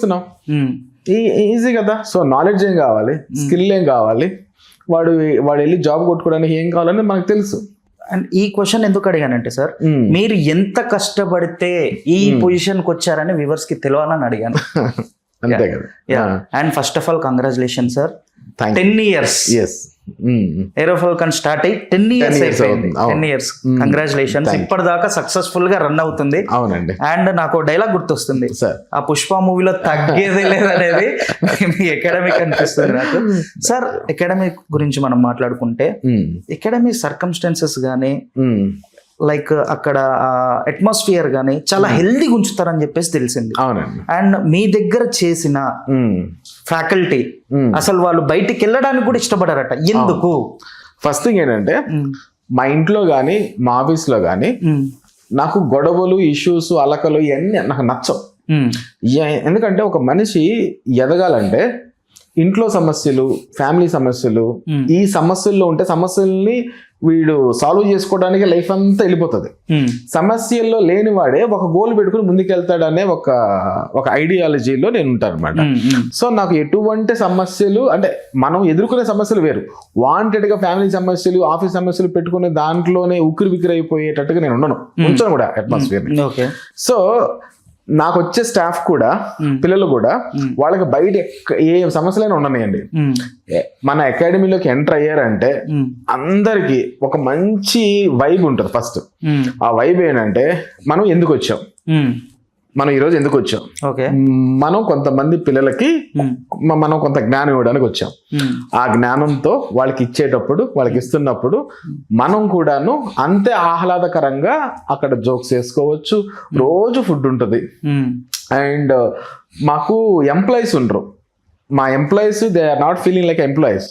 Easy కదా. So knowledge ఏం కావాలి, స్కిల్ ఏం కావాలి, వాడు వెళ్ళి జాబ్ కొట్టుకోవడానికి ఏం కావాలని మనకు తెలుసు. అండ్ ఈ క్వశ్చన్ ఎందుకు అడిగానంటే సార్, మీరు ఎంత కష్టపడితే ఈ పొజిషన్కి వచ్చారని వ్యూవర్స్ కి తెలియాలని అడిగాను. అంతే కదా. And first of all congratulation sir, 10 years Aero Falcon start అయ్యి 10 years అయిపోయింది. 10 years కంగ్రాచులేషన్స్. ఇప్పటిదాకా సక్సెస్ఫుల్ గా రన్ అవుతుంది. అవునండి. అండ్ నాకు డైలాగ్ గుర్తొస్తుంది, ఆ పుష్ప మూవీలో తగ్గేదే లేదనేది మీ అకాడమిక్ అనిపిస్తుంది నాకు. సార్ అకాడమిక్ గురించి మనం మాట్లాడుకుంటే, అకాడమిక్ సర్కమ్స్టాన్సెస్ గానీ లైక్ అక్కడ అట్మాస్ఫియర్ గానీ చాలా హెల్దీగా ఉంచుతారని చెప్పేసి తెలిసింది. అవునండి. అండ్ మీ దగ్గర చేసిన ఫ్యాకల్టీ అసలు వాళ్ళు బయటికి వెళ్ళడానికి కూడా ఇష్టపడారట. ఎందుకు? ఫస్ట్ థింగ్ ఏంటంటే, మా ఇంట్లో కానీ మా ఆఫీస్లో కానీ నాకు గొడవలు, ఇష్యూస్, అలకలు ఇవన్నీ నాకు నచ్చవు. ఎందుకంటే ఒక మనిషి ఎదగాలంటే ఇంట్లో సమస్యలు, ఫ్యామిలీ సమస్యలు, ఈ సమస్యల్లో ఉంటే సమస్యల్ని వీడు సాల్వ్ చేసుకోవడానికి లైఫ్ అంతా వెళ్ళిపోతుంది. సమస్యల్లో లేనివాడే ఒక గోల్ పెట్టుకుని ముందుకెళ్తాడనే ఒక ఐడియాలజీలో నేను ఉంటాను అనమాట. సో నాకు ఎటువంటి సమస్యలు అంటే, మనం ఎదుర్కొనే సమస్యలు వేరు, వాంటెడ్ గా ఫ్యామిలీ సమస్యలు, ఆఫీస్ సమస్యలు పెట్టుకునే దాంట్లోనే ఉక్కిరి బిక్కిరి అయిపోయేటట్టుగా నేను ఉంచను కూడా అట్మాస్ఫియర్. సో నాకు వచ్చే స్టాఫ్ కూడా, పిల్లలు కూడా, వాళ్ళకి బయట ఏ సమస్యలైనా ఉండనియండి, మన అకాడమీలోకి ఎంటర్ అయ్యారంటే అందరికి ఒక మంచి వైబ్ ఉంటుంది. ఫస్ట్ ఆ వైబ్ ఏంటంటే, మనం ఎందుకు వచ్చాం, మనం ఈరోజు ఎందుకు వచ్చాం, మనం కొంతమంది పిల్లలకి మనం కొంత జ్ఞానం ఇవ్వడానికి వచ్చాం. ఆ జ్ఞానంతో వాళ్ళకి ఇచ్చేటప్పుడు, వాళ్ళకి ఇస్తున్నప్పుడు మనం కూడాను అంతే ఆహ్లాదకరంగా అక్కడ జోక్స్ వేసుకోవచ్చు. రోజు ఫుడ్ ఉంటుంది. అండ్ మాకు ఎంప్లాయీస్ ఉండరు. మా employees they are not feeling like employees.